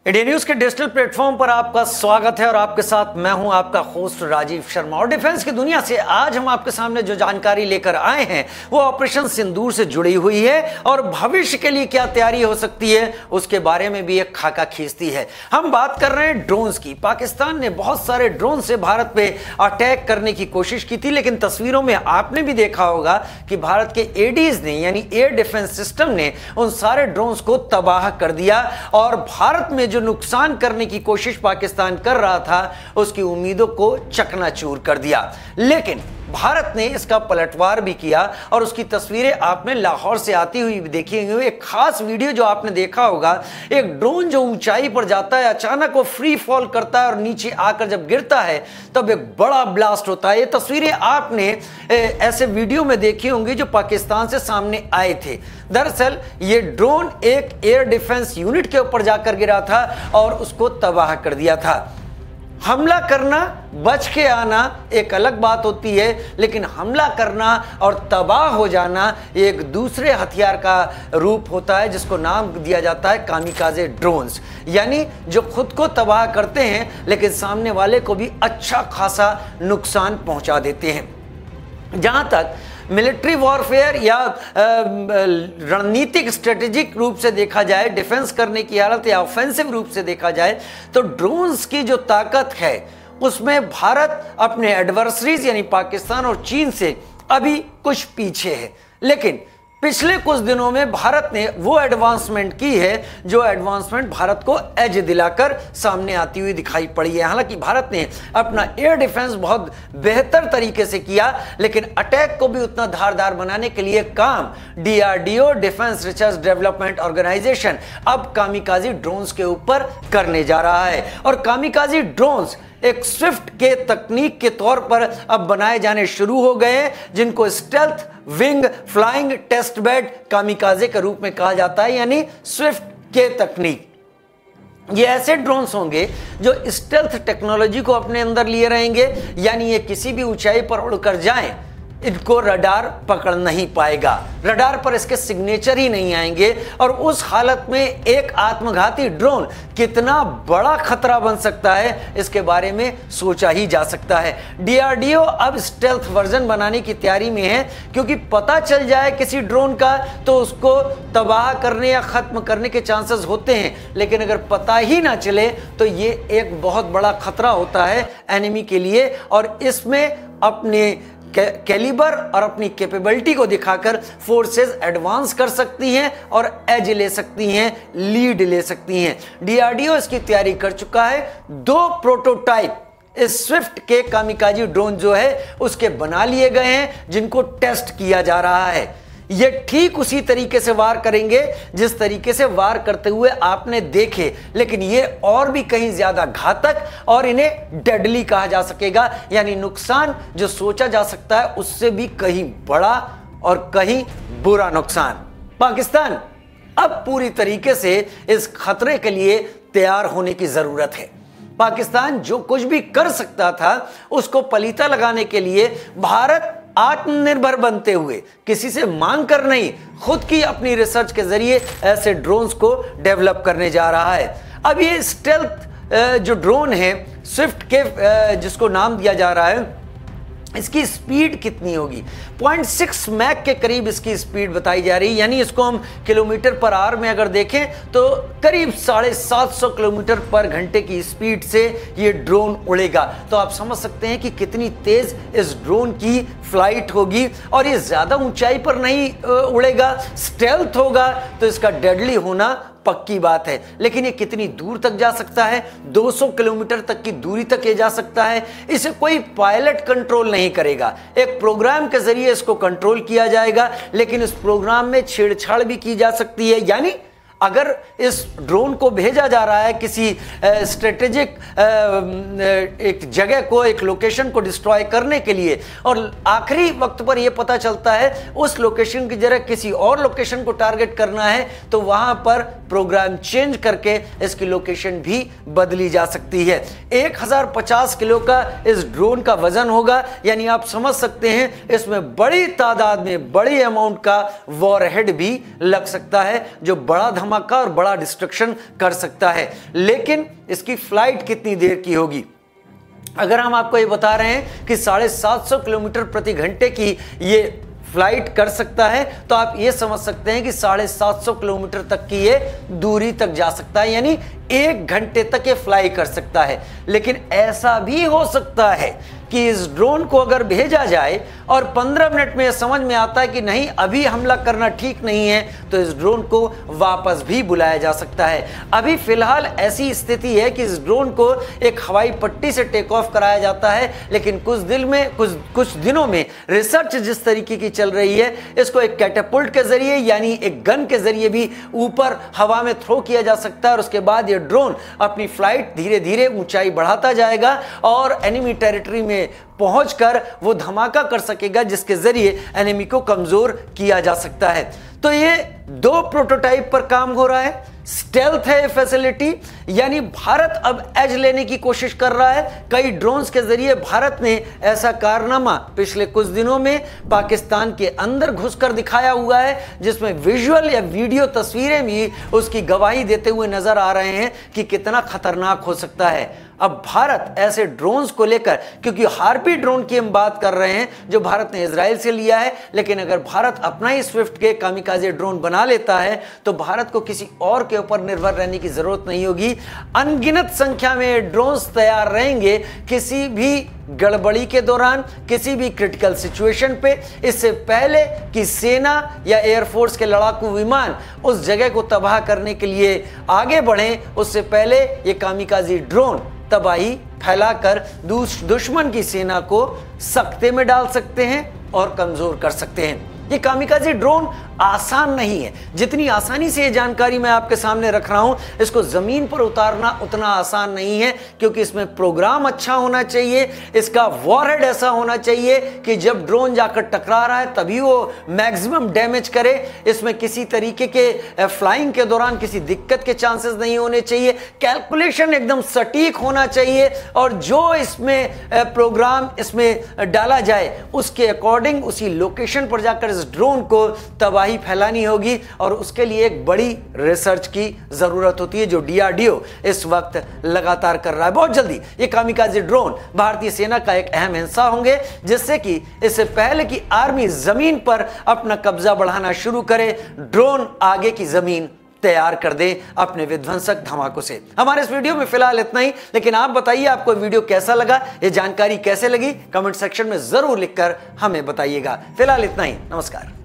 India news के digital platform पर आपका स्वागत है और आपके साथ मैं हूं आपका होस्ट राजीव शर्मा। और डिफेंस की दुनिया से आज हम आपके सामने जो जानकारी लेकर आए हैं वो ऑपरेशन सिंदूर से जुड़ी हुई है और भविष्य के लिए क्या तैयारी हो सकती है उसके बारे में भी एक खाका खींचती है। हम बात कर रहे हैं ड्रोन्स की। पाकिस्तान ने बहुत सारे ड्रोन से भारत पे अटैक करने की कोशिश की थी, लेकिन तस्वीरों में आपने भी देखा होगा कि भारत के एडीज ने यानी एयर डिफेंस सिस्टम ने उन सारे ड्रोन्स को तबाह कर दिया और भारत में जो नुकसान करने की कोशिश पाकिस्तान कर रहा था उसकी उम्मीदों को चकनाचूर कर दिया। लेकिन भारत ने इसका पलटवार भी किया और उसकी तस्वीरें आपने लाहौर से आती हुई भी देखी होंगी। एक खास वीडियो जो आपने देखा होगा, एक ड्रोन जो ऊंचाई पर जाता है, अचानक वो फ्री फॉल करता है और नीचे आकर जब गिरता है तब एक बड़ा ब्लास्ट होता है। ये तस्वीरें आपने ऐसे वीडियो में देखी होंगी जो पाकिस्तान से सामने आए थे। दरअसल ये ड्रोन एक एयर डिफेंस यूनिट के ऊपर जाकर गिरा था और उसको तबाह कर दिया था। हमला करना, बच के आना एक अलग बात होती है, लेकिन हमला करना और तबाह हो जाना एक दूसरे हथियार का रूप होता है जिसको नाम दिया जाता है कामिकाजे ड्रोन्स, यानी जो खुद को तबाह करते हैं लेकिन सामने वाले को भी अच्छा खासा नुकसान पहुंचा देते हैं। जहां तक मिलिट्री वॉरफेयर या रणनीतिक स्ट्रेटेजिक रूप से देखा जाए, डिफेंस करने की हालत या ऑफेंसिव रूप से देखा जाए तो ड्रोन्स की जो ताकत है उसमें भारत अपने एडवर्सरीज यानी पाकिस्तान और चीन से अभी कुछ पीछे है। लेकिन पिछले कुछ दिनों में भारत ने वो एडवांसमेंट की है जो एडवांसमेंट भारत को एज दिलाकर सामने आती हुई दिखाई पड़ी है। हालांकि भारत ने अपना एयर डिफेंस बहुत बेहतर तरीके से किया, लेकिन अटैक को भी उतना धारदार बनाने के लिए काम DRDO, defence research development organisation, अब कामिकाजी ड्रोन्स के ऊपर करने जा रहा है। और कामिकाजी ड्रोन्स एक स्विफ्ट के तकनीक के तौर पर अब बनाए जाने शुरू हो गए हैं, जिनको stealth wing flying test bed kamikaze के रूप में कहा जाता है, यानी स्विफ्ट के तकनीक। ये ऐसे ड्रोन्स होंगे जो स्टेल्थ टेक्नोलॉजी को अपने अंदर लिए रहेंगे, यानी ये किसी भी ऊंचाई पर उड़कर जाएं इनको रडार पकड़ नहीं पाएगा, रडार पर इसके सिग्नेचर ही नहीं आएंगे। और उस हालत में एक आत्मघाती ड्रोन कितना बड़ा खतरा बन सकता है इसके बारे में सोचा ही जा सकता है। डीआरडीओ अब स्टेल्थ वर्जन बनाने की तैयारी में है, क्योंकि पता चल जाए किसी ड्रोन का तो उसको तबाह करने या खत्म करने के चांसेस होते हैं, लेकिन अगर पता ही ना चले तो ये एक बहुत बड़ा खतरा होता है एनिमी के लिए। और इसमें अपने कैलिबर और अपनी कैपेबिलिटी को दिखाकर फोर्सेस एडवांस कर सकती हैं और एज ले सकती हैं, लीड ले सकती हैं। डीआरडीओ इसकी तैयारी कर चुका है। 2 प्रोटोटाइप इस स्विफ्ट के कामिकाजी ड्रोन जो है उसके बना लिए गए हैं, जिनको टेस्ट किया जा रहा है। ये ठीक उसी तरीके से वार करेंगे जिस तरीके से वार करते हुए आपने देखे, लेकिन ये और भी कहीं ज्यादा घातक और इन्हें डेडली कहा जा सकेगा, यानी नुकसान जो सोचा जा सकता है उससे भी कहीं बड़ा और कहीं बुरा नुकसान। पाकिस्तान अब पूरी तरीके से इस खतरे के लिए तैयार होने की जरूरत है। पाकिस्तान जो कुछ भी कर सकता था उसको पलीता लगाने के लिए भारत आत्मनिर्भर बनते हुए, किसी से मांग कर नहीं, खुद की अपनी रिसर्च के जरिए ऐसे ड्रोन्स को डेवलप करने जा रहा है। अब ये स्टेल्थ जो ड्रोन है स्विफ्ट के, जिसको नाम दिया जा रहा है, इसकी स्पीड कितनी होगी? 0.6 मैक के करीब इसकी स्पीड बताई जा रही है, यानी इसको हम किलोमीटर पर आवर में अगर देखें तो करीब 750 किलोमीटर पर घंटे की स्पीड से ये ड्रोन उड़ेगा। तो आप समझ सकते हैं कि कितनी तेज इस ड्रोन की फ्लाइट होगी। और ये ज्यादा ऊंचाई पर नहीं उड़ेगा, स्टेल्थ होगा, तो इसका डेडली होना पक्की बात है। लेकिन ये कितनी दूर तक जा सकता है? 200 किलोमीटर तक की दूरी तक ये जा सकता है। इसे कोई पायलट कंट्रोल नहीं करेगा, एक प्रोग्राम के जरिए इसको कंट्रोल किया जाएगा, लेकिन इस प्रोग्राम में छेड़छाड़ भी की जा सकती है। यानी अगर इस ड्रोन को भेजा जा रहा है किसी स्ट्रेटेजिक एक जगह को, एक लोकेशन को डिस्ट्रॉय करने के लिए, और आखिरी वक्त पर यह पता चलता है उस लोकेशन की जगह किसी और लोकेशन को टारगेट करना है, तो वहां पर प्रोग्राम चेंज करके इसकी लोकेशन भी बदली जा सकती है। 1050 किलो का इस ड्रोन का वजन होगा, यानी आप समझ सकते हैं इसमें बड़ी तादाद में, बड़ी अमाउंट का वॉरहेड भी लग सकता है, जो बड़ा धमाका और बड़ा डिस्ट्रक्शन कर सकता है। लेकिन इसकी फ्लाइट कितनी देर की होगी? अगर हम आपको ये बता रहे हैं कि 750 किलोमीटर प्रति घंटे की ये फ्लाइट कर सकता है, तो आप ये समझ सकते हैं कि 750 किलोमीटर तक की ये दूरी तक जा सकता है, यानी 1 घंटे तक ये फ्लाई कर सकता है। लेकिन ऐसा भी हो सकता है कि इस ड्रोन को अगर भेजा जाए और 15 मिनट में समझ में आता है कि नहीं अभी हमला करना ठीक नहीं है, तो इस ड्रोन को वापस भी बुलाया जा सकता है। अभी फिलहाल ऐसी स्थिति है कि इस ड्रोन को एक हवाई पट्टी से टेक ऑफ कराया जाता है, लेकिन कुछ दिनों में रिसर्च जिस तरीके की चल रही है, इसको एक कैटापुल्ट के जरिए यानी एक गन के जरिए भी ऊपर हवा में थ्रो किया जा सकता है और उसके बाद ये ड्रोन अपनी फ्लाइट धीरे धीरे ऊंचाई बढ़ाता जाएगा और एनिमी टेरिटरी में पहुंचकर वो धमाका कर सकेगा, जिसके जरिए एनिमी को कमजोर किया जा सकता है। तो ये 2 प्रोटोटाइप पर काम हो रहा है। स्टेल्थ है फैसिलिटी, यानी भारत अब एज लेने की कोशिश कर रहा है। कई ड्रोन्स के जरिए भारत ने ऐसा कारनामा पिछले कुछ दिनों में पाकिस्तान के अंदर घुसकर दिखाया हुआ है, जिसमें विजुअल या वीडियो तस्वीरें भी उसकी गवाही देते हुए नजर आ रहे हैं कि कितना खतरनाक हो सकता है। अब भारत ऐसे ड्रोन्स को लेकर, क्योंकि हार्पी ड्रोन की हम बात कर रहे हैं जो भारत ने इजराइल से लिया है, लेकिन अगर भारत अपना ही स्विफ्ट के कामिकाजे ड्रोन बना लेता है तो भारत को किसी और के ऊपर निर्भर रहने की जरूरत नहीं होगी। अनगिनत संख्या में ड्रोन्स तैयार रहेंगे किसी भी गड़बड़ी के दौरान, किसी भी क्रिटिकल सिचुएशन पे, इससे पहले कि सेना या एयरफोर्स के लड़ाकू विमान उस जगह को तबाह करने के लिए आगे बढ़े, उससे पहले ये कामिकाजी ड्रोन तबाही फैलाकर दुश्मन की सेना को सख्ते में डाल सकते हैं और कमजोर कर सकते हैं। ये कामिकाजे ड्रोन आसान नहीं है। जितनी आसानी से ये जानकारी मैं आपके सामने रख रहा हूं, इसको जमीन पर उतारना उतना आसान नहीं है, क्योंकि इसमें प्रोग्राम अच्छा होना चाहिए, इसका वॉरहेड ऐसा होना चाहिए कि जब ड्रोन जाकर टकरा रहा है तभी वो मैक्सिमम डैमेज करे। इसमें किसी तरीके के फ्लाइंग के दौरान किसी दिक्कत के चांसेस नहीं होने चाहिए। कैलकुलेशन एकदम सटीक होना चाहिए और जो इसमें प्रोग्राम इसमें डाला जाए उसके अकॉर्डिंग उसी लोकेशन पर जाकर इस ड्रोन को तबाही फैलानी होगी, और उसके लिए एक बड़ी रिसर्च की जरूरत होती है जो DRDO इस वक्त लगातार कर रहा है। बहुत जल्दी ये कामिकाजे ड्रोन भारतीय सेना का एक अहम हिस्सा होंगे, जिससे कि इससे पहले कि आर्मी जमीन पर अपना कब्जा बढ़ाना शुरू करे, ड्रोन आगे की जमीन तैयार कर दे अपने विध्वंसक धमाकों से। हमारे इस वीडियो में फिलहाल इतना ही, लेकिन आप बताइए आपको वीडियो कैसा लगा, ये जानकारी कैसे लगी, कमेंट सेक्शन में जरूर लिखकर हमें बताइएगा। फिलहाल इतना ही, नमस्कार।